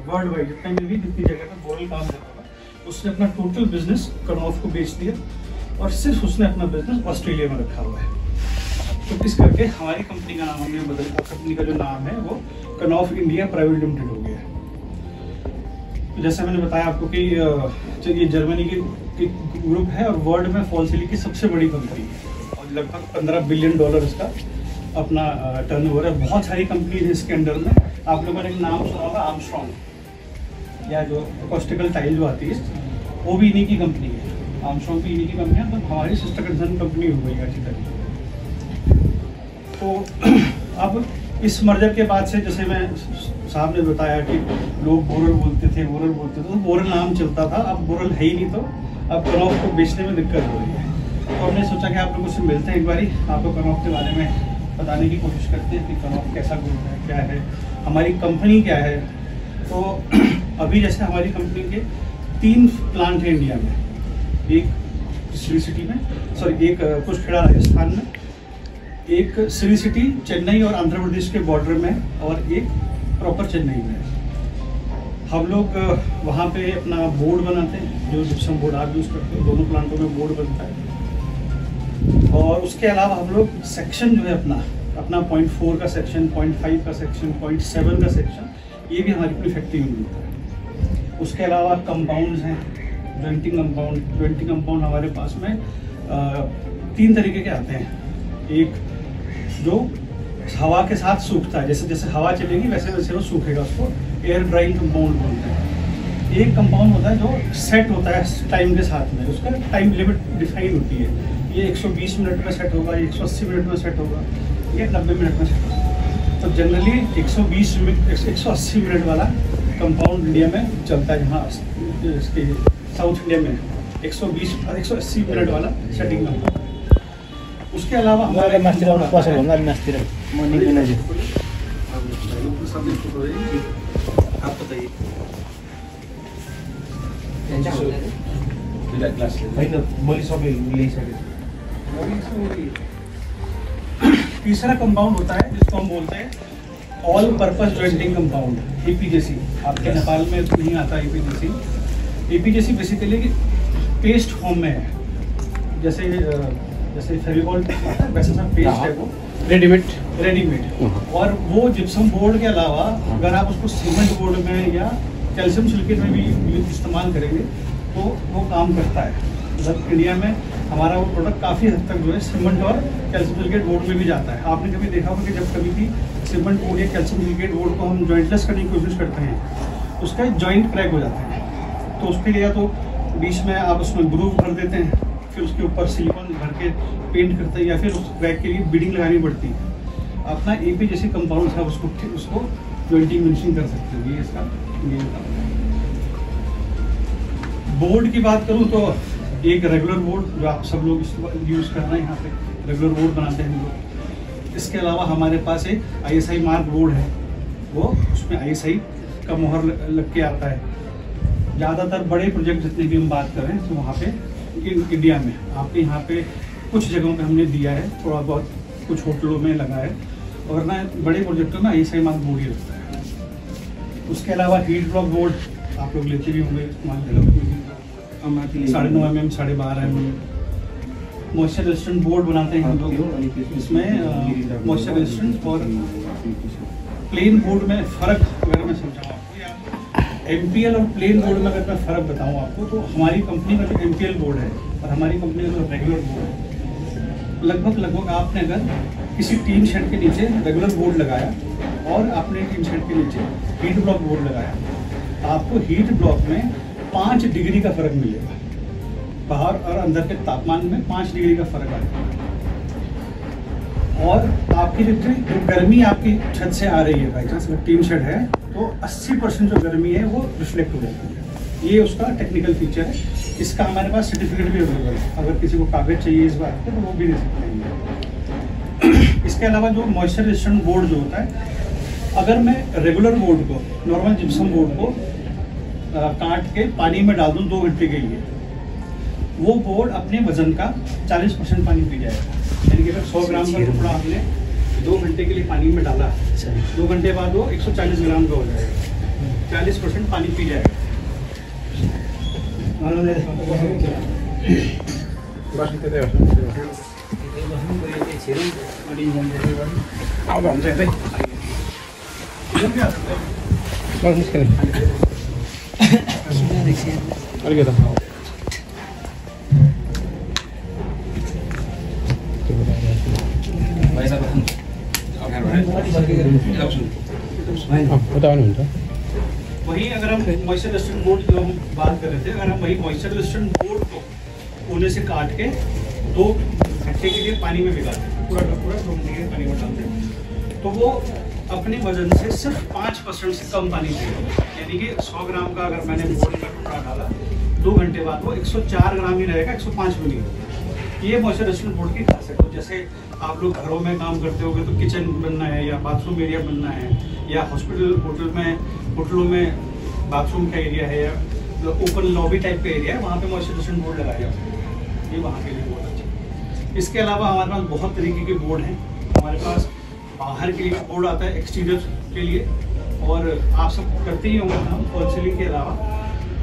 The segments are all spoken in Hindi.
वर्ल्ड वाइड जितने में भी जितनी जगह पे बोरल काम करता था, उसने अपना टोटल बिजनेस कनॉफ को बेच दिया और सिर्फ उसने अपना बिजनेस ऑस्ट्रेलिया में रखा हुआ है। तो इस करके हमारी कंपनी का नाम हमने बदल, कंपनी का जो नाम है वो कनॉफ इंडिया प्राइवेट लिमिटेड हो गया है। तो जैसे मैंने बताया आपको कि ये जर्मनी की ग्रुप है और वर्ल्ड में फॉल सीलिंग की सबसे बड़ी कंपनी है और लगभग $15 बिलियन इसका अपना टर्नओवर है। बहुत सारी कंपनी है इसके अंडर में। आप लोगों ने एक नाम सुना होगा आर्मस्ट्रॉन्ग, या जो अकोस्टिकल टाइल जो आती है वो भी इन्हीं की कंपनी है। आर्मस्ट्रॉन्ग भी इन्हीं की कंपनी है, तो हमारी सिस्टर कंसर्न कंपनी हो गई अच्छी तरह। तो अब इस मर्जर के बाद से जैसे मैं साहब ने बताया कि लोग बोरल बोलते थे तो बोरल नाम चलता था, अब बोरल है ही नहीं, तो अब कनॉफ को बेचने में दिक्कत हो रही है। तो हमने सोचा कि आप लोगों से मिलते हैं, एक बारी आपको कनॉफ के बारे में बताने की कोशिश करते हैं कि कनॉफ कैसा ग्रुप है, क्या है, हमारी कंपनी क्या है। तो अभी जैसे हमारी कंपनी के 3 प्लांट हैं इंडिया में, एक श्री सिटी में, सॉरी एक कुशखेड़ा राजस्थान में, एक श्री सिटी चेन्नई और आंध्र प्रदेश के बॉर्डर में, और एक प्रॉपर चेन्नई में। हम लोग वहाँ पे अपना बोर्ड बनाते हैं, जो जिप्सम बोर्ड आप यूज़ करते हैं, दोनों प्लांटों में बोर्ड बनता है। और उसके अलावा हम लोग सेक्शन जो है अपना 0.4 का सेक्शन, 0.5 का सेक्शन, 0.7 का सेक्शन, ये भी हमारी अपनी फैक्ट्री में मिलता है। उसके अलावा कंपाउंड्स हैं, ज्वाइंटिंग कंपाउंड हमारे पास में 3 तरीके के आते हैं। एक जो हवा के साथ सूखता है, जैसे जैसे हवा चलेगी वैसे वैसे वो सूखेगा, उसको एयर ड्राइंग कंपाउंड बोलते हैं। एक कंपाउंड होता है जो सेट होता है टाइम के साथ में, उसका टाइम लिमिट डिफाइन होती है। ये 120 मिनट में सेट होगा, 180 मिनट में सेट होगा, ये 90 मिनट में सेट होगा। तो जनरली 180 मिनट वाला कंपाउंड इंडिया में चलता है, जहाँ इसके साउथ इंडिया में 120 और 180 मिनट वाला सेटिंग कंपाउंड। उसके अलावा हमारे आप बताइए तीसरा कंपाउंड होता है जिसको हम बोलते हैं all purpose jointing compound, APJC। आपके नेपाल में नहीं आता APJC बेसिकली पेस्ट फॉर्म में है, जैसे फेविकॉल वैसा सा पेस्ट है वो, रेडीमेड। और वो जिप्सम बोर्ड के अलावा अगर आप उसको सीमेंट बोर्ड में या कैल्शियम सिलिकेट में भी इस्तेमाल करेंगे तो वो काम करता है। मतलब इंडिया में हमारा वो प्रोडक्ट काफ़ी हद तक जो है सीमेंट और कैल्शियम सिलिकेट बोर्ड में भी जाता है। आपने कभी देखा होगा कि जब कभी भी सीमेंट बोर्ड या कैल्शियम सिलिकेट बोर्ड को हम जॉइंटलेस करने की कोशिश करते हैं, उसका जॉइंट क्रैक हो जाता है। तो उसके लिए या तो बीच में आप उसमें ग्रूव भर देते हैं, फिर उसके ऊपर सिलिकॉन भर के पेंट करते हैं, या फिर उस क्रैक के लिए बीडिंग लगानी पड़ती है। अपना APJC कंपाउंड है, उसको जॉइंटिंग फिनिशिंग कर सकते हो। ये इसका बोर्ड की बात करूं तो एक रेगुलर बोर्ड जो आप सब लोग यूज़ कर रहे हैं, यहाँ पे रेगुलर बोर्ड बनाते हैं हम लोग। इसके अलावा हमारे पास एक ISI मार्क बोर्ड है, वो उसमें ISI का मोहर लग के आता है। ज़्यादातर बड़े प्रोजेक्ट जितने भी हम बात कर रहे हैं तो वहाँ पे इंडिया में आपके यहाँ पे कुछ जगहों पे हमने दिया है, थोड़ा बहुत कुछ होटलों में लगा है, और ना बड़े प्रोजेक्टों में ISI मार्क बोर्ड ही लगता है। उसके अलावा हीट ब्लॉक बोर्ड आप लोग लेते भी होंगे, इस्तेमाल 9.5 mm, 12.5 mm। Moisture resistant board बनाते हैं हम लोग, इसमें मॉइस्चर रेजिस्टेंट और प्लेन बोर्ड में फ़र्क अगर मैं समझाऊँ आपको, या MPL और प्लेन बोर्ड में अगर मैं फ़र्क बताऊँ आपको, तो हमारी कंपनी का जो MPL बोर्ड है और हमारी कंपनी का जो रेगुलर बोर्ड है, लगभग आपने अगर किसी टीन शेड के नीचे रेगुलर बोर्ड लगाया और आपने टीन शेड के नीचे हीट ब्लॉक बोर्ड लगाया, आपको हीट ब्लॉक में 5 डिग्री का फर्क मिलेगा। बाहर और अंदर के तापमान में 5 डिग्री का फर्क आएगा। और आपकी जो गर्मी आपकी छत से आ रही है, बाई चांस अगर टीन शेड है तो 80% जो गर्मी है वो रिफ्लेक्ट हो जाती है। ये उसका टेक्निकल फीचर है। इसका हमारे पास सर्टिफिकेट भी अवेलेबल है, अगर किसी को कागज चाहिए इस बात के तो वो भी दे सकते हैं। इसके अलावा जो मॉइस्चर रेजिस्टेंट बोर्ड जो होता है, अगर मैं रेगुलर बोर्ड को, नॉर्मल जिप्सम बोर्ड को काट के पानी में डाल दूँ 2 घंटे के लिए, वो बोर्ड अपने वजन का 40% पानी पी जाएगा। यानी कि अगर 100 ग्राम का टुकड़ा आपने 2 घंटे के लिए पानी में डाला, 2 घंटे बाद वो 140 ग्राम का हो जाएगा। 40% पानी पी जाएगा। वही अगर हम मॉइस्चर रेजिस्टेंट बोर्ड जो हम बात कर रहे थे, अगर हम वही मॉइस्चर रेजिस्टेंट बोर्ड को कोने से काट के 2 घंटे के लिए पानी में भिगाते हैं, पूरा 2 घंटे के पानी में डालते हैं, तो वो अपने वजन से सिर्फ 5% से कम पानी पिएगा। यानी कि 100 ग्राम का अगर मैंने बोर्ड का टुकड़ा डाला, 2 घंटे बाद वो 104 ग्राम ही रहेगा, 105 में नहीं। ये मॉइस्चर रेजिस्टेंट बोर्ड की खासियत है। जैसे आप लोग घरों में काम करते होंगे तो किचन बनना है या बाथरूम एरिया बनना है, या होटलों में बाथरूम का एरिया है या ओपन लॉबी टाइप का एरिया है, वहाँ पे मॉइस्चर रेजिस्टेंट बोर्ड लगाया जाता है। ये वहाँ के लिए बहुत अच्छा है। इसके अलावा हमारे पास बहुत तरीके के बोर्ड हैं। हमारे पास बाहर के लिए बोर्ड आता है, एक्सटीरियर के लिए, और आप सब करते ही होंगे हम फॉल सीलिंग के अलावा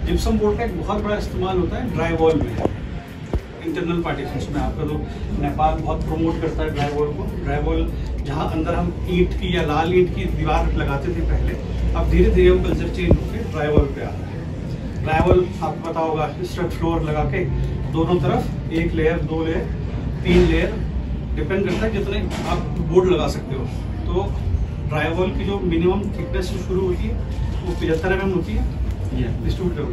जिप्सम बोर्ड का एक बहुत बड़ा इस्तेमाल होता है ड्राई वॉल में, इंटरनल पार्टीशंस में। आपका तो नेपाल बहुत प्रमोट करता है ड्राई वॉल को। ड्राई वॉल जहाँ अंदर हम ईंट की या लाल ईंट की दीवार लगाते थे पहले, अब धीरे धीरे हम कल्चर चेंज होकर ड्राई वॉल पे आ रहे हैं। ड्राई वॉल आपको पता होगा, स्ट्रट फ्लोर लगा के दोनों तरफ 1 लेयर, 2 लेयर, 3 लेयर, डिपेंड करता है जितने आप बोर्ड लगा सकते हो। तो ड्राई वॉल की जो मिनिमम थिकनेस शुरू होती है वो 75 mm होती है। डिस्ट्रीब्यूट करो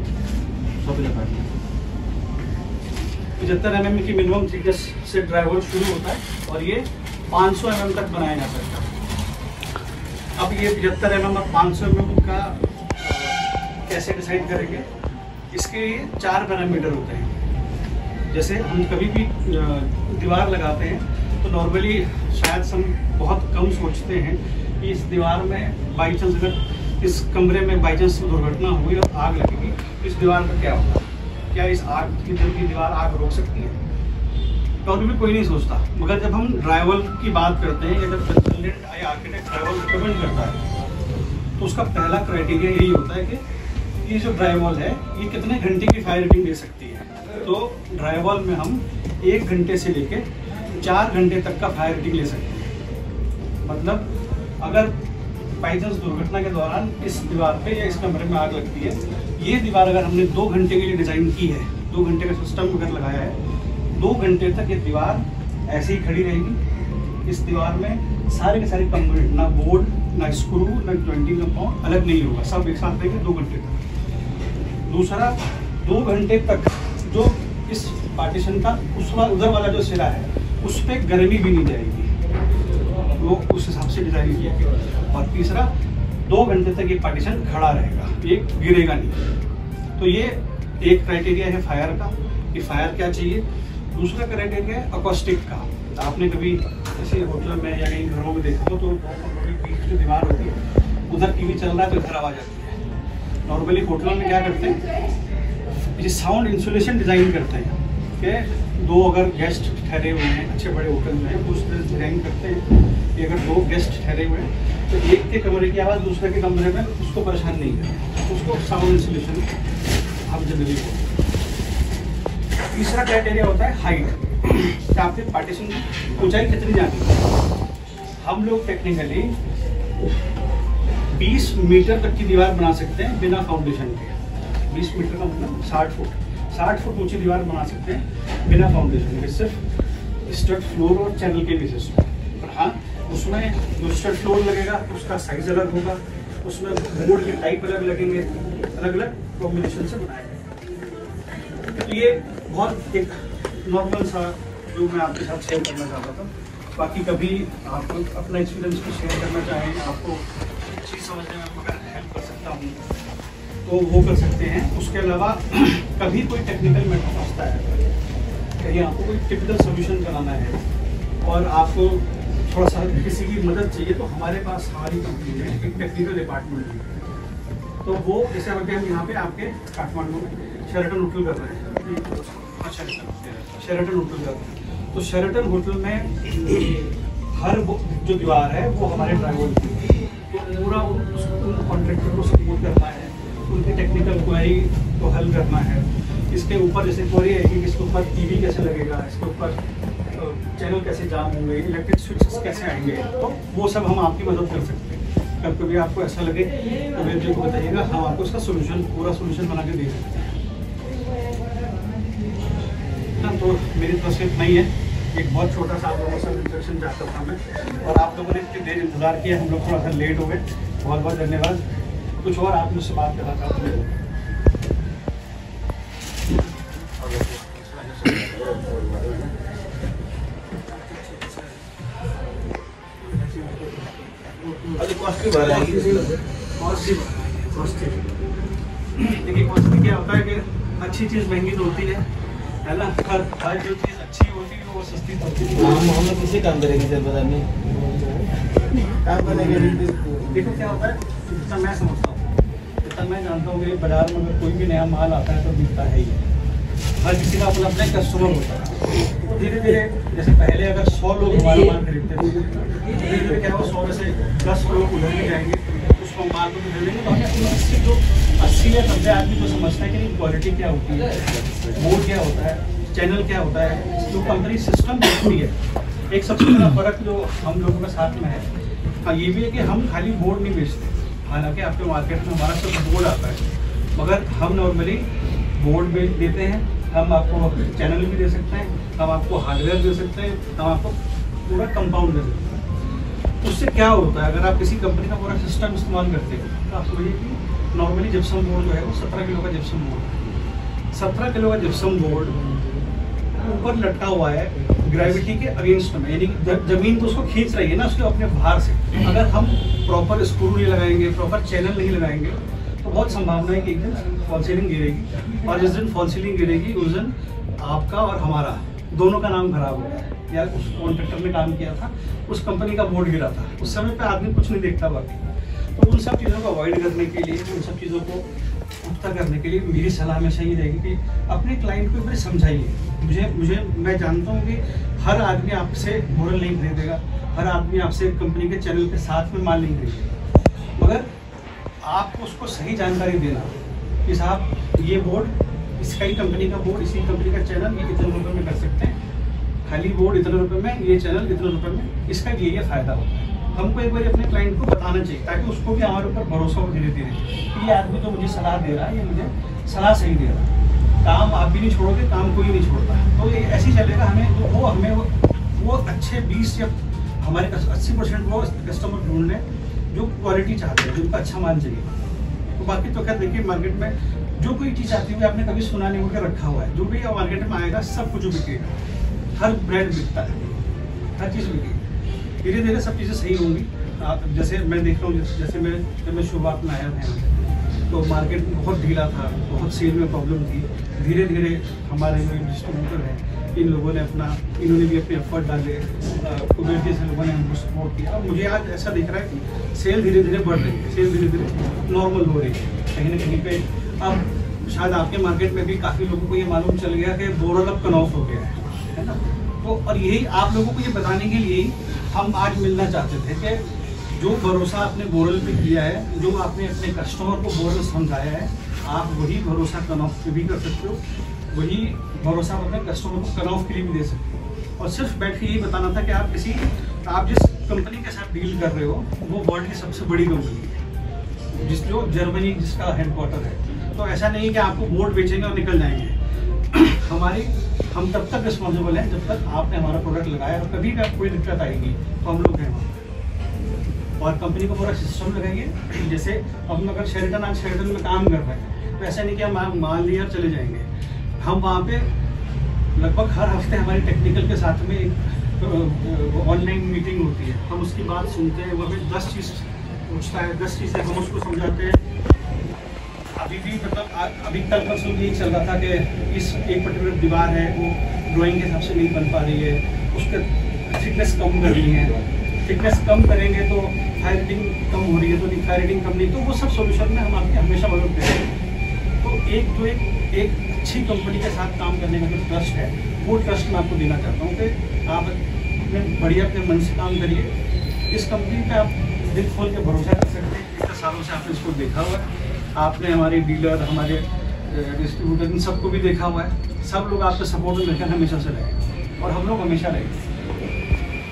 75 mm की मिनिमम थिकनेस से ड्राई वॉल शुरू होता है, और ये 500 mm तक बनाया जा सकता है। अब ये 75 mm और 500 mm का कैसे डिसाइड करेंगे? इसके लिए 4 पैरामीटर होते हैं। जैसे हम कभी भी दीवार लगाते हैं तो नॉर्मली शायद हम बहुत कम सोचते हैं कि इस दीवार में बाई चांस अगर इस कमरे में बाई चांस दुर्घटना हुई और आग लगेगी, इस दीवार का क्या होगा? क्या इस आग की दीवार आग रोक सकती है? नॉर्मली कोई नहीं सोचता। मगर जब हम ड्राइवल की बात करते हैं या जब कंसल्टेंट या आर्किटेक्ट ड्राइवल रिकमेंड करता है तो उसका पहला क्राइटेरिया यही होता है कि ये जो ड्राइवल है ये कितने घंटे की फायर रेटिंग दे सकती है। तो ड्राइवल में हम 1 घंटे से लेके 4 घंटे तक का फायर रेटिंग ले सकते हैं। मतलब अगर बाई चांस दुर्घटना के दौरान इस दीवार पे या इस कमरे में आग लगती है, ये दीवार अगर हमने 2 घंटे के लिए डिज़ाइन की है, 2 घंटे का सिस्टम अगर लगाया है, 2 घंटे तक ये दीवार ऐसे ही खड़ी रहेगी। इस दीवार में सारे के सारे कंपोनेंट, ना बोर्ड, ना स्क्रू, ना जॉइंटिंग कंपाउंड अलग नहीं होगा, सब एक साथ रहेंगे 2 घंटे तक। दूसरा, 2 घंटे तक जो इस पार्टीशन का उधर वाला जो सिरा है उस पर गर्मी भी नहीं जाएगी, वो उस हिसाब से डिज़ाइन किया गया। और तीसरा, 2 घंटे तक ये पार्टीशन खड़ा रहेगा, ये गिरेगा नहीं। तो ये एक क्राइटेरिया है फायर का कि फायर क्या चाहिए। दूसरा क्राइटेरिया है अकॉस्टिक का। आपने कभी जैसे होटल में या कहीं घरों में देखा हो तो बीच जो दीवार होती है उधर टीवी चल रहा है तो इधर आवाज़ आती है। नॉर्मली होटल में क्या करते हैं, ये साउंड इंसुलेशन डिज़ाइन करते हैं कि 2 अगर गेस्ट ठहरे हुए हैं, अच्छे बड़े होटल में उस डिज़ाइन करते हैं कि अगर 2 गेस्ट ठहरे हुए हैं तो एक के कमरे की आवाज़ दूसरे के कमरे में उसको परेशान नहीं करे, उसको साउंड इंसुलेशन हम जनरली बोलते हैं। तीसरा क्राइटेरिया होता है हाइट, कि आपके पार्टीशन की ऊंचाई कितनी जानी है। हम लोग टेक्निकली 20 मीटर तक की दीवार बना सकते हैं बिना फाउंडेशन के। 20 मीटर का मतलब 60 फुट ऊंची दीवार बना सकते हैं बिना फाउंडेशन के, सिर्फ स्टड फ्लोर और चैनल के बेसिस पर। और हाँ, उसमें जो स्टड फ्लोर लगेगा उसका साइज अलग होगा, उसमें बोर्ड के टाइप अलग लगेंगे, अलग अलग कॉम्बिनेशन से बनाए गए। तो ये बहुत एक नॉर्मल सा जो मैं आपके साथ शेयर करना चाहता था। बाकी कभी आप अपना एक्सपीरियंस भी शेयर करना चाहें, आपको चीज़ समझने में अगर हेल्प कर सकता हूँ तो वो कर सकते हैं। उसके अलावा कभी कोई टेक्निकल मैटर फंसता है, कहीं आपको कोई टिपिकल सोल्यूशन बनाना है और आपको थोड़ा सा किसी की मदद चाहिए, तो हमारे पास हमारी कंपनी में एक टेक्निकल डिपार्टमेंट है। तो वो जैसे अभी हम यहाँ पे आपके काठमांडू में शेराटन होटल कर रहे हैं, शेराटन होटल कर रहे हैं। तो शेराटन होटल में हर जो दीवार है वो हमारे ड्राइवर की, तो पूरा उन कॉन्ट्रैक्टर को सपोर्ट करना हल करना है, इसके ऊपर जैसे क्वेरी है कि इसके ऊपर टीवी कैसे लगेगा, इसके ऊपर चैनल कैसे जाम होंगे, इलेक्ट्रिक स्विचेस कैसे आएंगे, तो वो सब हम आपकी मदद कर सकते हैं। कब कभी आपको ऐसा लगे तो मेरे जी को बताइएगा, हम आपको इसका सोल्यूशन, पूरा सोल्यूशन बना के दे सकते हैं ना। तो मेरी तरफ से इतना ही है, एक बहुत छोटा सा आप लोगों से इंस्ट्रक्शन चाहता था मैं, और आप लोगों ने इतनी देर इंतजार किया, हम लोग थोड़ा सा लेट हो गए, बहुत बहुत धन्यवाद। कुछ और आप मुझसे बात करना चाहते हैं? देखिए कॉस्टली क्या होता है कि अच्छी चीज़ महंगी तो होती है ना, हर जो चीज़ अच्छी होती है वो सस्ती तो होती है। हम लोग किसी काम करेंगे सर, पता नहीं काम करेंगे। देखो क्या होता है, जितना मैं समझता हूँ, जितना मैं जानता हूँ कि बाजार में अगर कोई भी नया माल आता है तो बिकता है ही, हर किसी का अपना अपना कस्टमर होता है। धीरे धीरे जैसे पहले अगर 100 लोग हमारा माल खरीदते थे, धीरे धीरे क्या वो 100 में से 10 लोग उधर भी जाएंगे, उसको माल को खरीदेंगे, तो हमें 80 या 90 आदमी को समझता है कि क्वालिटी क्या होती है, बोर्ड क्या होता है, चैनल क्या होता है, जो कंपनी सिस्टम देखती है। एक सबसे बड़ा फर्क जो हम लोगों के साथ में है, हाँ ये भी है कि हम खाली बोर्ड नहीं बेचते, हालांकि आपके मार्केट में हमारा सब बोर्ड आता है, मगर हम नॉर्मली बोर्ड बेच देते हैं, हम आपको चैनल भी दे सकते हैं, हम आपको हार्डवेयर दे सकते हैं, हम आपको पूरा कंपाउंड दे सकते हैं। उससे क्या होता है, अगर आप किसी कंपनी का पूरा सिस्टम इस्तेमाल करते हो तो आपको ये कि नॉर्मली जिप्सम बोर्ड जो है वो 17 किलो का जिप्सम बोर्ड है। 17 किलो का जिप्सम बोर्ड ऊपर लटका हुआ है ग्रेविटी के अगेंस्ट में, यानी जमीन तो उसको खींच रही है ना उसके अपने भार से। अगर हम प्रॉपर स्क्रू नहीं लगाएंगे, प्रॉपर चैनल नहीं लगाएंगे, तो बहुत संभावना है कि एक दिन फॉल सीलिंग गिरेगी, और जिस दिन फॉल सीलिंग गिरेगी उस दिन आपका और हमारा दोनों का नाम खराब हो गया। या उस कॉन्ट्रैक्टर ने काम किया था, उस कंपनी का बोर्ड गिरा था, उस समय पे आदमी कुछ नहीं देखता बाकी। तो उन सब चीज़ों को अवॉइड करने के लिए, उन सब चीज़ों को पुख्ता करने के लिए मेरी सलाह हमेशा ये रहेगी कि अपने क्लाइंट को बड़े समझाइए। मैं जानता हूँ कि हर आदमी आपसे बोरल नहीं खरीदेगा, हर आदमी आपसे कंपनी के चैनल के साथ में माल नहीं खरीदेगा, मगर आपको उसको सही जानकारी देना कि साहब ये बोर्ड, इसका ही कंपनी का बोर्ड, इसी कंपनी का चैनल, ये इतने रुपये में कर सकते हैं, खाली बोर्ड इतने रुपये में, ये चैनल इतने रुपये में, इसका ये फ़ायदा होता है। हमको एक बार अपने क्लाइंट को बताना चाहिए ताकि उसको भी हमारे ऊपर भरोसा हो धीरे धीरे कि ये आदमी तो मुझे सलाह दे रहा है, ये मुझे सलाह सही दे रहा है। काम आप भी नहीं छोड़ोगे, काम कोई नहीं छोड़ता, तो ये ऐसे ही चलेगा। हमें वो अच्छे 20 या हमारे 80% वो कस्टमर ढूंढने जो क्वालिटी चाहते हैं, जिनको अच्छा माल चाहिए। तो बाकी तो क्या देखिए, मार्केट में जो कोई चीज़ आती है आपने कभी सुना नहीं होकर रखा हुआ है, जो भी मार्केट में आएगा सब कुछ बिकेगा, हर ब्रांड बिकता है, हर चीज़ बिकेगी। धीरे धीरे सब चीज़ें सही होंगी। आप जैसे मैं देख रहा हूँ, जब मैं शुरुआत में आया था तो मार्केट बहुत ढीला था, बहुत सेल में प्रॉब्लम थी। धीरे धीरे हमारे जो डिस्ट्रीब्यूटर हैं, इन्होंने भी अपने एफर्ट डाले, कुबेर जैसे लोगों ने हमको सपोर्ट किया। अब मुझे आज ऐसा दिख रहा है कि सेल धीरे धीरे बढ़ रही है, सेल धीरे धीरे नॉर्मल हो रही है कहीं ना कहीं पे। अब शायद आपके मार्केट में भी काफ़ी लोगों को ये मालूम चल गया कि बोरल अब कनॉफ हो गया है ना। तो और यही आप लोगों को ये बताने के लिए हम आज मिलना चाहते थे कि जो भरोसा आपने बोरल पे किया है, जो आपने अपने कस्टमर को बोरल समझाया है, आप वही भरोसा कनॉफ पे भी कर सकते हो, वही भरोसा अपने कस्टमर को कनॉफ के लिए भी दे सकते हो। और सिर्फ बैठ के यही बताना था कि आप जिस कंपनी के साथ डील कर रहे हो वो वर्ल्ड की सबसे बड़ी कंपनी है, जो जर्मनी जिसका हेडक्वार्टर है। तो ऐसा नहीं कि आपको बोर्ड बेचेंगे और निकल जाएंगे। हम तब तक रिस्पॉन्सिबल हैं जब तक आपने हमारा प्रोडक्ट लगाया, और कभी भी कोई दिक्कत आएगी तो हम लोग हैं वहाँ, और कंपनी को पूरा सिस्टम लगाएंगे। जैसे हम अगर शेरटन में काम कर रहे हैं तो ऐसा नहीं कि हम मान लिया और चले जाएंगे। हम वहाँ पे लगभग हर हफ्ते हमारी टेक्निकल के साथ में एक ऑनलाइन मीटिंग होती है, हम उसकी बात सुनते हैं, वो हमें 10 चीज़ पूछता है, 10 चीज़ें हम उसको समझाते हैं। अभी भी मतलब अभी कल परसों यही चल रहा था कि इस एक पर्टिकुलर दीवार है वो ड्राइंग के हिसाब से नहीं बन पा रही है, उसके थिकनेस कम करनी है, थिकनेस कम करेंगे तो फायर रेटिंग कम हो रही है, तो नहीं फायर रेटिंग कम नहीं, तो वो सब सोल्यूशन में हम आपकी हमेशा मदद करेंगे। तो एक अच्छी कंपनी के साथ काम करने का जो ट्रस्ट है, वो ट्रस्ट मैं आपको देना चाहता हूँ कि आप अपने बढ़िया अपने मन से काम करिए। इस कंपनी पे आप दिल खोल के भरोसा कर सकते हैं। इतने सालों से आपने इसको देखा हुआ है, आपने हमारे डीलर, हमारे डिस्ट्रीब्यूटर, इन सबको भी देखा हुआ है। सब लोग आपके सपोर्ट में मिलकर हमेशा से रहे और हम लोग हमेशा रहेंगे।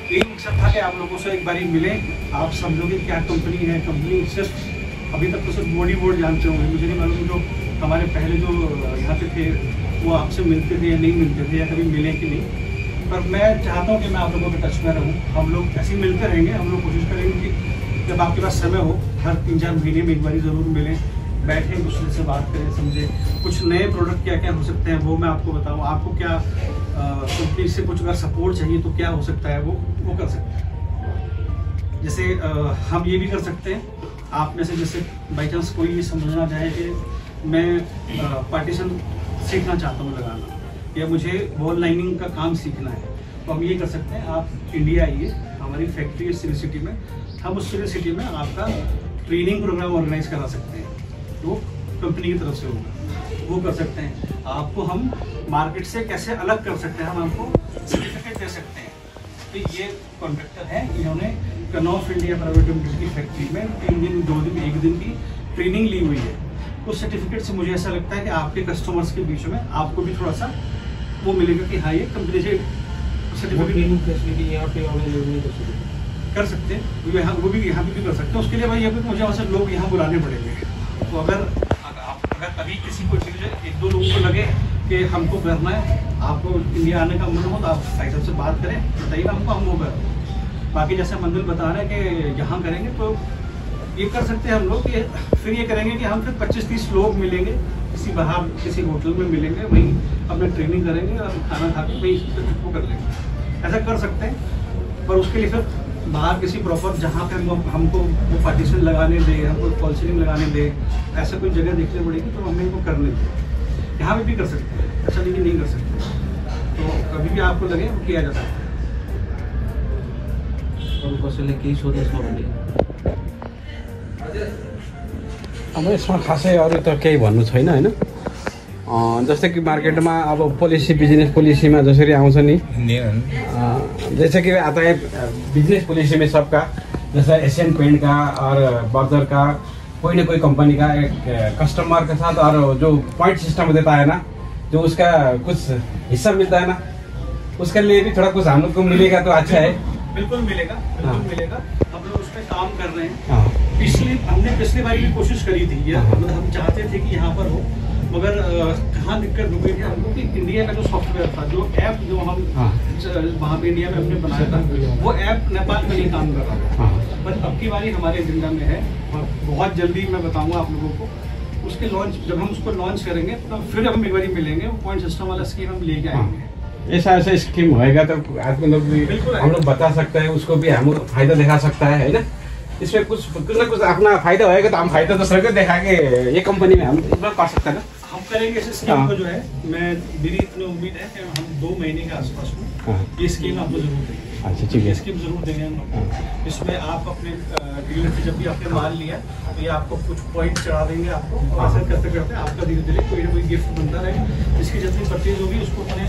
यही मकसद था कि आप लोगों से एक बारी मिले, आप समझोगे क्या कंपनी है। कंपनी सिर्फ अभी तक तो सिर्फ बॉडी बोर्ड जानते होंगे, मुझे नहीं मालूम जो हमारे पहले जो यहाँ पे थे वो आपसे मिलते थे या नहीं मिलते थे या कभी मिले कि नहीं। पर मैं चाहता हूँ कि मैं आप लोगों के टच में रहूँ, हम लोग ऐसे ही मिलते रहेंगे। हम लोग कोशिश करेंगे कि जब आपके पास समय हो हर 3-4 महीने में एक बार ज़रूर मिलें, बैठें, एक दूसरे से बात करें, समझें कुछ नए प्रोडक्ट क्या क्या हो सकते हैं वो मैं आपको बताऊँ। आपको क्या कंपनी से कुछ अगर सपोर्ट चाहिए तो क्या हो सकता है वो कर सकते हैं। जैसे हम ये भी कर सकते हैं, आप में से जैसे बाई चांस कोई ये समझना चाहे कि मैं पार्टीशन सीखना चाहता हूँ लगाना, या मुझे वॉल लाइनिंग का काम सीखना है, तो हम ये कर सकते हैं, आप इंडिया आइए, हमारी फैक्ट्री है सिटी सिटी में, हम उस सिटी में आपका ट्रेनिंग प्रोग्राम ऑर्गेनाइज करा सकते हैं, तो कंपनी की तरफ से होगा, वो कर सकते हैं। आपको हम मार्केट से कैसे अलग कर सकते हैं, हम आपको सर्टिफिकेट दे सकते हैं कि ये कॉन्ट्रैक्टर है, इन्होंने कनॉफ इंडिया प्राइवेट लिमिटेड की फैक्ट्री में 3 दिन 2 दिन 1 दिन की ट्रेनिंग ली हुई है। उस सर्टिफिकेट से मुझे ऐसा लगता है कि आपके कस्टमर्स के बीच में आपको भी थोड़ा सा वो मिलेगा कि हाँ ये कंपनी से सर्टिफिकेट फैसिलिटी यहाँ पे अवेलेबल नहीं कर सकते हैं, वो भी यहाँ पे भी कर सकते हैं। उसके लिए भाई अभी मुझे वहाँ से लोग यहाँ बुलाने पड़ेंगे। तो अगर कभी किसी को 1-2 लोगों को लगे कि हमको करना है, आपको इंडिया आने का मन हो तो आप भाई साहब से बात करें, बताइए हमको, हम वो करें। बाकी जैसे मंदिर बता रहे हैं कि यहाँ करेंगे तो ये कर सकते हैं हम लोग। फिर ये करेंगे कि हम फिर 25-30 लोग मिलेंगे, किसी बाहर किसी होटल में मिलेंगे, वहीं अपने ट्रेनिंग करेंगे और खाना खा के वहीं वो कर लेंगे। ऐसा कर सकते हैं, पर उसके लिए फिर बाहर किसी प्रॉपर जहाँ पे हमको वो पार्टीशन लगाने दे, हमको फॉल सीलिंग लगाने दे, ऐसा कोई जगह देखनी पड़ेगी तो हमें वो करने दें। यहाँ पे भी कर सकते हैं, ऐसा नहीं कि नहीं कर सकते। तो कभी भी आपको लगे वो किया जा सकता है। अब यसमा खासै अरू त केही भन्नु छैन हैन। जस्तै कि मार्केटमा अब पोलिसी, बिजनेस पोलिसीमा जसरी आउँछ नि, जैसे कि आता है बिजनेस पॉलिसी में सबका, जैसा एशियन पेंट का और बर्जर का, कोई ना कोई कंपनी का एक कस्टमर के साथ और जो पॉइंट सिस्टम देता है ना, जो उसका कुछ हिस्सा मिलता है ना, उसके लिए भी थोड़ा कुछ हम लोग को मिलेगा तो अच्छा है। बिल्कुल मिलेगा, बिल्कुल मिलेगा। हम लोग उस पर काम कर रहे हैं। हमने पिछली बार भी कोशिश करी थी, मतलब हम चाहते थे कि यहाँ पर हो, मगर कहाँ दिक्कत हो गई थी हमको कि इंडिया का जो सॉफ्टवेयर था, जो ऐप जो हम वहाँ पे इंडिया में हमने बनाया था, वो ऐप नेपाल में नहीं काम कर रहा था। पर अब की बारी हमारे एजेंडा में है, बहुत जल्दी मैं बताऊँगा आप लोगों को। उसके लॉन्च, जब हम उसको लॉन्च करेंगे तो फिर हम एक बार मिलेंगे, वो पॉइंट सिस्टम वाला स्कीम हम लेके आएंगे। ऐसा स्कीम होएगा तो आदमी लोग भी, हम लोग बता सकते हैं, उसको भी हम फायदा दिखा सकता है ना। इसमें कुछ ना कुछ अपना फायदा होएगा तो हम फायदा दूसरे को दिखा के ये कंपनी में हम कर सकते हैं ना। हम करेंगे इस स्कीम को, जो है मेरी इतनी उम्मीद है कि हम 2 महीने के आसपास में ये स्कीम आपको जरूर देंगे। अच्छा ठीक है, स्कीम जरूर देंगे हम लोग। इसमें आप अपने डीलर से जब भी आपने माल लिया तो ये आपको कुछ पॉइंट चढ़ा देंगे आपको, और ऐसा करते करते आपका धीरे धीरे कोई ना कोई गिफ्ट बनता रहेगा। इसकी जितनी परचेज होगी उसको अपने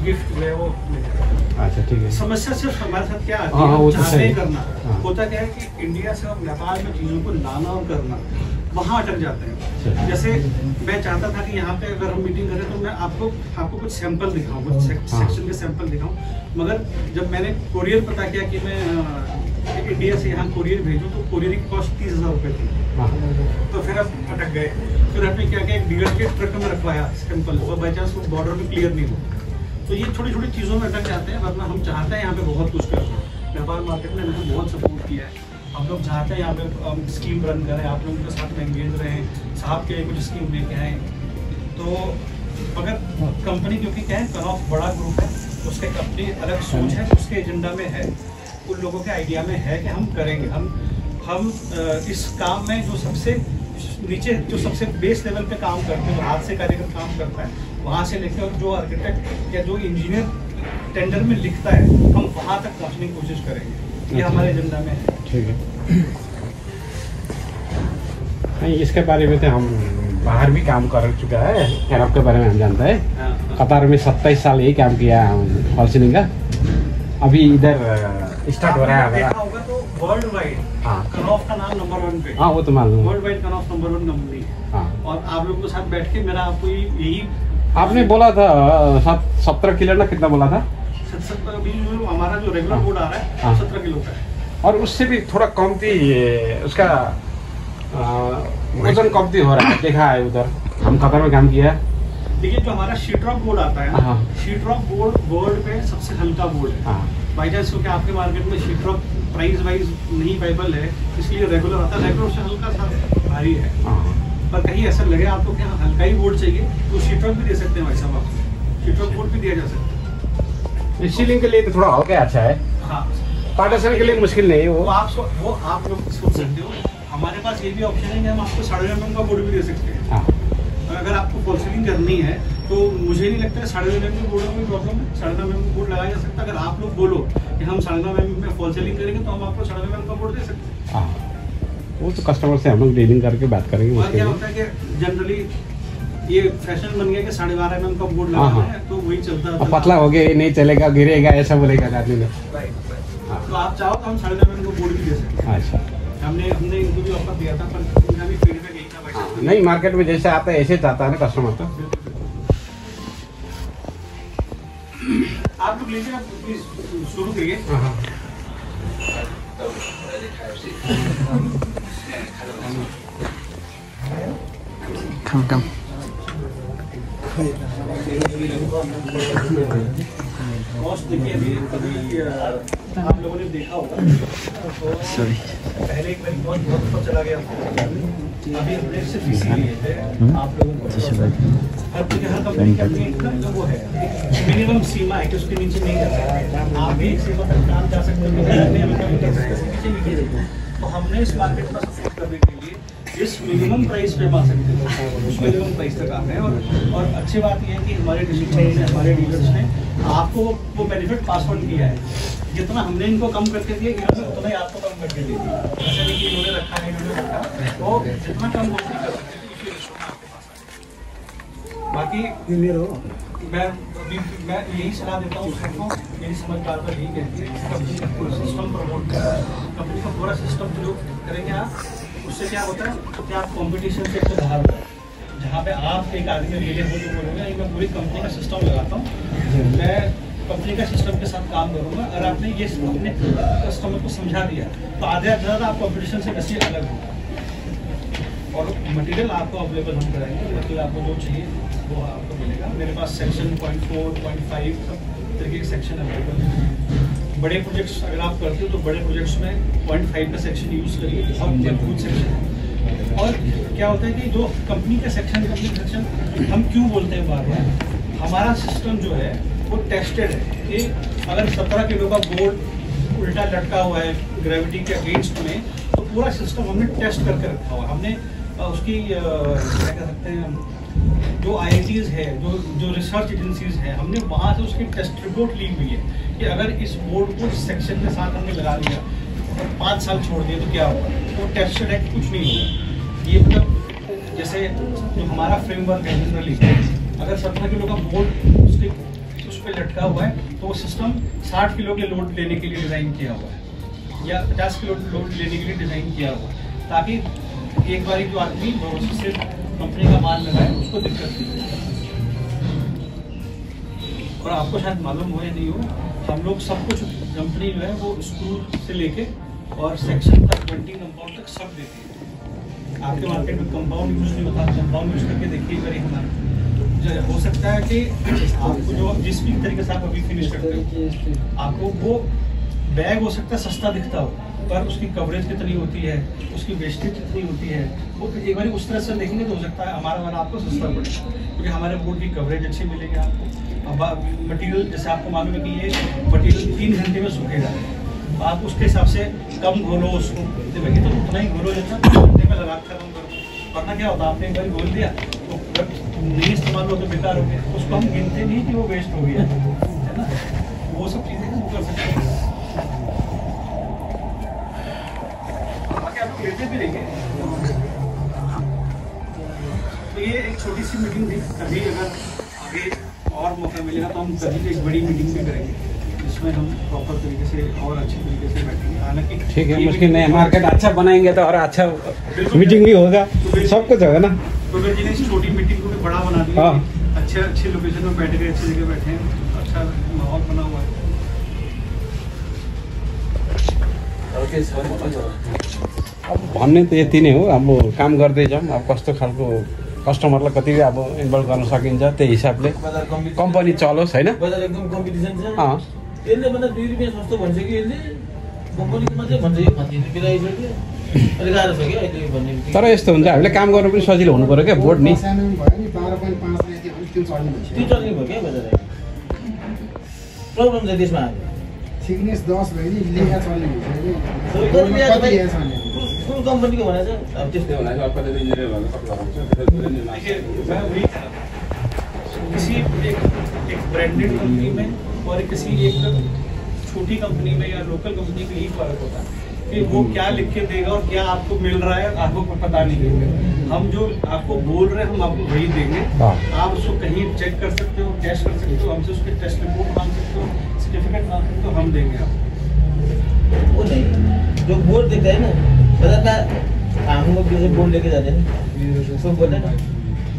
गिफ्ट जो है वो मिलेगा। अच्छा ठीक है। समस्या सिर्फ हमारे साथ क्या आती है, चाहते करना होता क्या है कि इंडिया से और नेपाल में चीज़ों को लाना और करना, वहाँ अटक जाते हैं। जैसे मैं चाहता था कि यहाँ पे अगर हम मीटिंग करें तो मैं आपको कुछ सैंपल दिखाऊँ, कुछ सेक्शन के सैंपल दिखाऊँ, मगर जब मैंने कोरियर पता किया कि मैं इंडिया से यहाँ कोरियर भेजूँ तो कोरियर की कॉस्ट 30,000 रुपये थी। तो फिर अब अटक गए। फिर हमने क्या किया, एक डीलर के ट्रक में रखवाया सैंपल, और बाई चांस वो बॉर्डर में क्लियर नहीं हो। तो ये छोटी छोटी चीज़ों में अटक जाते हैं, वरना हम चाहते हैं यहाँ पे बहुत कुछ करना। नेपाल मार्केट ने हमें बहुत सपोर्ट किया है। हम लोग चाहते हैं यहाँ पे हम स्कीम रन करें, आप लोगों के साथ में एंगेज रहें, साहब के कुछ स्कीम लेके आएँ। तो अगर कंपनी, क्योंकि क्या है कनॉफ बड़ा ग्रुप है, उसके अपनी अलग सोच है, उसके एजेंडा में है, उन लोगों के आइडिया में है कि हम करेंगे। हम इस काम में जो सबसे नीचे, जो सबसे बेस लेवल पे काम करते हैं, जो हाथ से कारीगर काम करता है, वहाँ से लेकर और जो आर्किटेक्ट या जो इंजीनियर टेंडर में लिखता है, हम वहाँ तक पहुँचने की कोशिश करेंगे। ये हमारे एजेंडा में है। ठीक है। नहीं, इसके बारे में तो हम बाहर भी काम कर चुका है, एरब के बारे में हम जानता है। कतार में 27 साल यही काम किया फॉल सीलिंग का। अभी इधर स्टार्ट हो रहा है हमारा। होगा तो वर्ल्ड वाइड हाँ। कनॉफ का नाम नंबर 1 पे। हाँ वो तो मालूम है। वर्ल्ड वाइड कनॉफ नंबर 1 कंपनी है। हाँ। और आप लोगों के साथ बैठ के मेरा आपको यही आपने बोला था 17 किलो ना, कितना बोला था? 17 अभी जो हमारा जो रेगुलर बोर्ड आ रहा है हाँ। 17 किलो का है। और उससे भी थोड़ा कमती उसका वजन कमती हो रहा है, देखा है उधर, हम कतर में काम किया है। देखिए जो हमारा शीट्रॉक बोर्ड आता है हाँ। ना, शीट्रॉक बोर्ड वर्ल्ड पे सबसे हल्का बोर्ड है। हाँ। बाई चांस क्योंकि आपके मार्केट में शीट्रॉक प्राइस वाइज नहीं अवेलेबल है, इसलिए रेगुलर आता है। रेगुलर से हल्का सा भारी है। हाँ। पर कहीं ऐसा लगे आपको कि हाँ हल्का ही बोर्ड चाहिए तो शीट्रॉक भी दे सकते हैं भाई साहब, आप शीट्रॉक बोर्ड भी दिया जा सकता है। सीलिंग के लिए तो थोड़ा हल्का अच्छा है, हाँ, पार्टीशन के लिए मुश्किल नहीं है वो वो। आप लोग सोच सकते हो। हमारे पास ये भी ऑप्शन है कि हम आपको 3.5 mm का बोर्ड भी दे सकते हैं। हाँ। अगर आपको फॉल सीलिंग करनी है तो मुझे नहीं लगता है 3.5 mm के बोर्ड में कोई प्रॉब्लम है। 3.5 mm का बोर्ड लगाया जा सकता है। अगर आप लोग बोलो कि हम 3.5 mm में फॉल सीलिंग करेंगे तो हम आपको 3.5 mm का बोर्ड दे सकते हैं। हाँ, वो तो कस्टमर से हम लोग डीलिंग करके बात करेंगे और उसके क्या लिए। होता है कि जनरली ये फैशन बन गया कि 12.5 mm का बोर्ड हाँ, लगाना हाँ। है, तो वही चलता और पतला हो गया, ये नहीं चलेगा, गिरेगा, ऐसा बोलेगा आदमी ने। हाँ। तो आप चाहो तो हम 3.5 mm का बोर्ड भी दे सकते हैं। अच्छा। हमने इनको भी ऑफर दिया था, पर इनका भी फीडबैक यही था भाई हाँ, साहब। नहीं मार्केट में जैसे आता है ऐसे चाहता है ना कस्टमर तो। आप लोग लीजिए, आप प्लीज शुरू करिए। हाँ। कम कॉस्ट देखिए अभी आप लोगों ने देखा होगा तो सॉरी पहले एक बार बहुत ऊपर चला गया था। अभी हमने सिर्फ इसीलिए है आप लोगों को हर कंपनी का अपनी वो है मिनिमम सीमा है कि उसके नीचे नहीं जा सकते। आप भी एक सीमा तक काम जा सकते हो। तो हमने इस मार्केट को सपोर्ट करने के लिए इस मिनिमम प्राइस पे आ सकते हैं, उस मिनिमम प्राइस तक आते हैं। और अच्छी बात यह है कि हमारे डिस्ट्रीब्यूटर्स ने, हमारे डीलर्स ने आपको वो बेनिफिट पास ऑन किया है। जितना हमने इनको कम करके दिया, इन्होंने उतना ही आपको कम करके दे दिया। ऐसा नहीं कि इन्होंने रखा है, इन्होंने रखा, तो जितना कम होती कर सकते हैं उसी रेशो में आपके पास आएगा। बाकी मैं यही सलाह देता हूँ सबको, मेरी समझदार पर यही कहती है कंपनी का पूरा सिस्टम प्रमोट करें। कंपनी का पूरा सिस्टम प्रयोग करेंगे आप, उससे क्या होता है कि आप कंपटीशन से तो बाहर हो। जहाँ पे आप एक आदमी अकेले हो जो बोलोगे मैं पूरी कंपनी का सिस्टम लगाता हूँ, मैं कंपनी का सिस्टम के साथ काम करूँगा। अगर आपने ये अपने कस्टमर को समझा दिया तो आधे ज़्यादा आप कंपटीशन से कैसे अलग हो। और मटेरियल आपको अवेलेबल हम कराएंगे, मटेरियल आपको जो चाहिए वो आपको मिलेगा। मेरे पास सेक्शन 0.4, 0.5 सब तरीके के सेक्शन अवेलेबल हैं। बड़े प्रोजेक्ट्स अगर आप करते हो तो बड़े प्रोजेक्ट्स में 0.5 का सेक्शन यूज़ करिए, बहुत मजबूत सेक्शन है। और क्या होता है कि जो कंपनी का सेक्शन हम क्यों बोलते हैं बार बार, हमारा सिस्टम जो है वो टेस्टेड है कि अगर 17 किलो का बोर्ड उल्टा लटका हुआ है ग्रेविटी के अगेंस्ट में, तो पूरा सिस्टम हमने टेस्ट करके रखा हुआ है। हमने उसकी क्या कह सकते हैं जो IITs है, जो रिसर्च एजेंसीज हैं, हमने वहाँ से उसकी टेस्ट रिपोर्ट ली हुई है कि अगर इस बोर्ड को इस सेक्शन के साथ हमने लगा दिया और 5 साल छोड़ दिए तो क्या होगा। वो टेस्टेड है, कुछ नहीं होगा। ये मतलब जैसे जो हमारा फ्रेमवर्क है जनरली, अगर 17 किलो का बोर्ड उस पर लटका हुआ है तो वो सिस्टम 60 किलो के लोड लेने के लिए डिज़ाइन किया हुआ है या 50 किलो लोड लेने के लिए डिज़ाइन किया हुआ है, ताकि एक बार जो आदमी भरोसे से कंपनी का माल लगाए उसको दिक्कत नहीं हो। और आपको शायद मालूम हो या नहीं हो, हम लोग सब कुछ कंपनी जो है वो स्क्रू से लेके और सेक्शन तक, वेल्डिंग कंपाउंड तक सब देती है। आपके मार्केट में कंपाउंड यूज नहीं होता, कंपाउंड यूज करके देखिए एक बार हमारा हो सकता है कि आपको जो जिस भी तरीके से आप अभी फिनिश करते हो, आपको वो बैग हो सकता है सस्ता दिखता हो, पर उसकी कवरेज कितनी होती है, उसकी वेस्टेज कितनी होती है, वो एक बार उस तरह से देखेंगे तो हो सकता है हमारा वाला आपको सस्ता पड़े, क्योंकि हमारे बोर्ड की कवरेज अच्छी मिलेगी आपको। अब मटेरियल जैसे आपको मालूम है कि ये मटेरियल 3 घंटे में सूखेगा, आप उसके हिसाब से कम घोलो उसको, देखिए तो उतना ही घोलो जैसा 3 घंटे में लगा खत्म करो। वरना क्या होता है, आपने एक बार घोल दिया तो नहीं इस्तेमाल हो तो बेकार हो गया, उसको हम गिनते नहीं कि वो वेस्ट हो गया, है ना। वो सब चीज़ें हम कर सकते हैं। बाकी आप लोग लेते भी रहेंगे। तो ये एक छोटी सी मीटिंग थी, कभी अगर आगे और मौका मिलेगा तो हम कभी एक बड़ी मीटिंग भी करेंगे। उसमें हम प्रॉपर तरीके से और अच्छे तरीके से बैठेंगे। हालांकि ठीक है, मुश्किल नहीं, मार्केट अच्छा बनाएंगे तो और अच्छा मीटिंग भी होगा, सब कुछ होगा ना। तो जी ने इस छोटी मीटिंग को भी बड़ा बना दिया। अच्छे लोकेशन में बैठ गए, अच्छी जगह बैठे हैं, अच्छा माहौल बना हुआ है। अब भन्ने त यति नै हो, अब काम गर्दै जाउँ। अब कस्तो खालको कस्टमरलाई कति अब इन्भल्भ गर्न सकिन्छ त्यही हिसाबले कम्पनी चलोस् होइन। बजार एकदम कम्पिटिसन छ। अँ यसले भन्दा 2 रुपियाँ सस्तो भन्छ कि यसले कम्पनीको मात्रै भन्छ यो 35 रुपियाँ आइसक्यो। अलिक गाह्रो छ कि अहिले भन्ने। तर यस्तो हुन्छ, हामीले काम गर्नु पनि सजिलो हुनु पऱ्यो क्या। बोर्ड नि त्यो चल्ने भयो क्या बजार। प्रब्लम छ त्यसमा। थिकनेस 10 भयो नि लेखा चल्ने कुन कम्पनीको भनेछ अब त्यस्तै होला। किसी एक ब्रांडेड कंपनी में और किसी एक छोटी कंपनी में या लोकल कंपनी में यही फर्क होता है कि वो क्या लिख के देगा और क्या आपको मिल रहा है आपको पता नहीं है। हम जो आपको बोल रहे हैं हम आपको वही देंगे। आप उसको कहीं चेक कर सकते हो, टेस्ट कर सकते हो, हमसे उसके टेस्ट रिपोर्ट मांग सकते हो, सर्टिफिकेट मांग सकते हो, हम देंगे आपको। वो नहीं जो बोर्ड देखता है ना बता हम लोग जैसे बोर्ड लेके जाते हैं तो बोलते हैं ना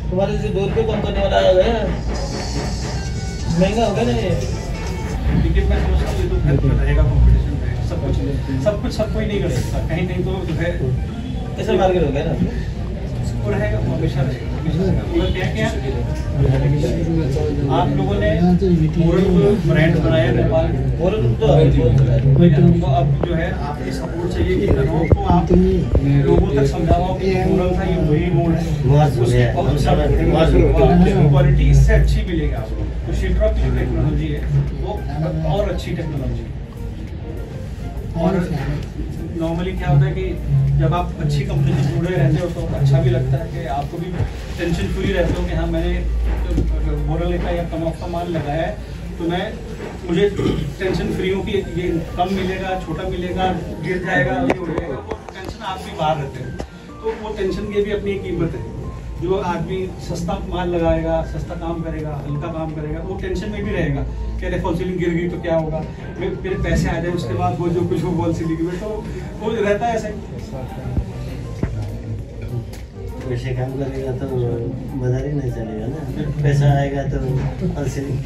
तुम्हारे से 2 रुपये कम करने वाला आ गया, महंगा हो गया ना ये। लेकिन मैं सोचता हूँ ये तो घर पर रहेगा, कॉम्पिटिशन रहेगा, सब कुछ सब कोई नहीं कर सकता। कहीं कहीं तो जो है ऐसा मार्केट हो गया ना वो रहेगा, हमेशा रहेगा। क्या आप लोगों ने मोरल ब्रांड बनाया नेपाल, मोरल तो अब जो है आपकी सपोर्ट चाहिए कि कनॉफ को आप लोगों तक समझाओ कि मोरल था ये वही मोड है। क्वालिटी इससे अच्छी मिलेगी आपको। तो शीट्रॉक की जो टेक्नोलॉजी है वो और अच्छी टेक्नोलॉजी है। और नॉर्मली क्या होता है कि जब आप अच्छी कंपनी से जुड़े रहते हो तो अच्छा भी लगता है कि आपको भी टेंशन फ्री रहते हो कि हाँ मैंने मोरल का या कनॉफ का माल लगाया है तो मुझे टेंशन फ्री हूँ कि ये कम मिलेगा, छोटा मिलेगा, गिर जाएगा, ये हो जाएगा। वो टेंशन आप भी बाहर रहते हैं। तो वो टेंशन की भी अपनी कीमत है। जो आदमी सस्ता माल लगाएगा, सस्ता काम करेगा, हल्का काम करेगा, वो टेंशन में भी रहेगा कि अरे फॉल सीलिंग गिर गई तो क्या होगा, मेरे पैसे आ जाए उसके बाद वो जो कुछ हो फॉल सीलिंग में, तो वो रहता है ऐसा ही। वैसे काम करेगा तो बाजार ही नहीं चलेगा ना, पैसा आएगा तो फॉल सीलिंग।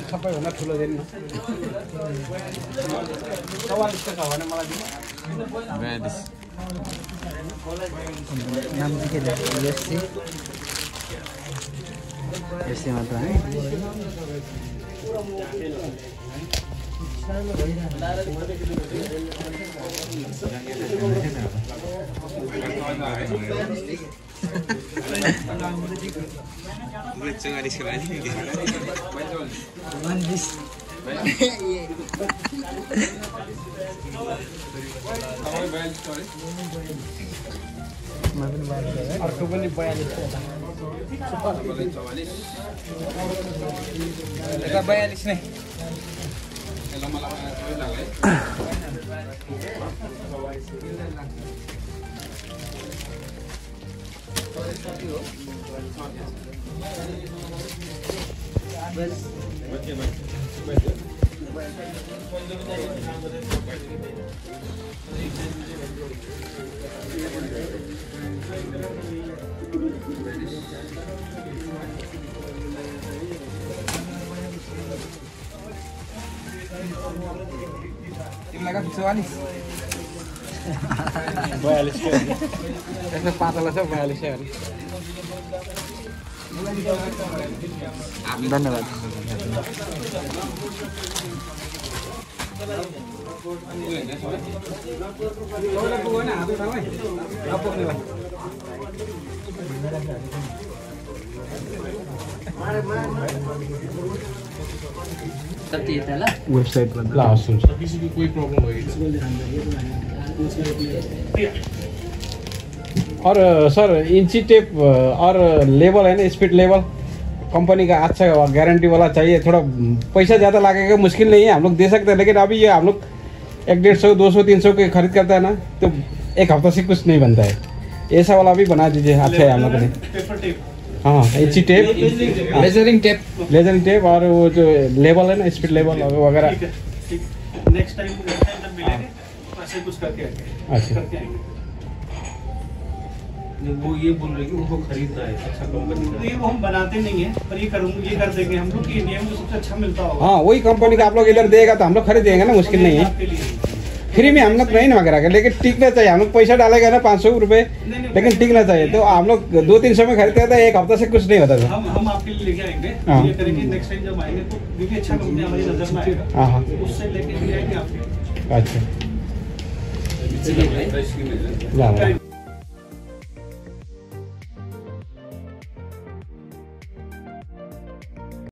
सबैभन्दा ठुलो दिन न 44 छ भने मलाई दिनु। नाम चाहिँ के लेख्यो? यसै मात्र है। अर्को पनि 42 यता 42 नै। तिमीलाई कति 44? 42 के यसमा पातला छ 42 है। धन्यवाद। वेबसाइट पर ला सुन किसी को कोई प्रॉब्लम होगी और सर इंची टेप और लेवल है ना, स्पीड लेवल कंपनी का अच्छा गारंटी वाला चाहिए। थोड़ा पैसा ज़्यादा लगेगा, मुश्किल नहीं है, हम लोग दे सकते हैं, लेकिन अभी ये हम लोग 100, 200, 300 के खरीद करता है ना, तो एक हफ्ता से कुछ नहीं बनता है। ऐसा वाला भी बना दीजिए, अच्छा है हम लोग ने। पेपर टेप, हाँ, इंची टेप, मेजरिंग टेप, लेजरिंग टेप और वो जो लेवल है ना, स्पीड लेवल वगैरह। ठीक है, ठीक है। नेक्स्ट टाइम जब मिलेंगे तो ऐसे कुछ करके आएंगे। अच्छा। करके आएंगे। वो ये बोल रहे हैं कि उनको खरीदना है अच्छा कंपनी का। वो हम बनाते नहीं है, पर ये करूँगा, ये कर देंगे हम लोग कि इंडिया में सबसे अच्छा मिलता होगा। हाँ, वही कंपनी का आप लोग इधर देगा तो हम लोग खरीद देंगे ना, मुश्किल नहीं है। आपके लिए फ्री में हम लोग नहीं ना करा, लेकिन टिकना चाहिए। हम लोग पैसा डालेगा ना 500 रुपये, लेकिन टिकना चाहिए। तो हम लोग 200-300 में खरीदते हैं तो एक हफ्ता से कुछ नहीं होता था। हम आपके लिए लेके आएंगे, हाँ। ये करेंगे। नेक्स्ट टाइम जब आएंगे तो क्योंकि अच्छा कंपनी हमारी नजर में आएगा, हाँ हाँ, उससे लेके ले आएंगे आपके। अच्छा। मेजरिंग जाओ।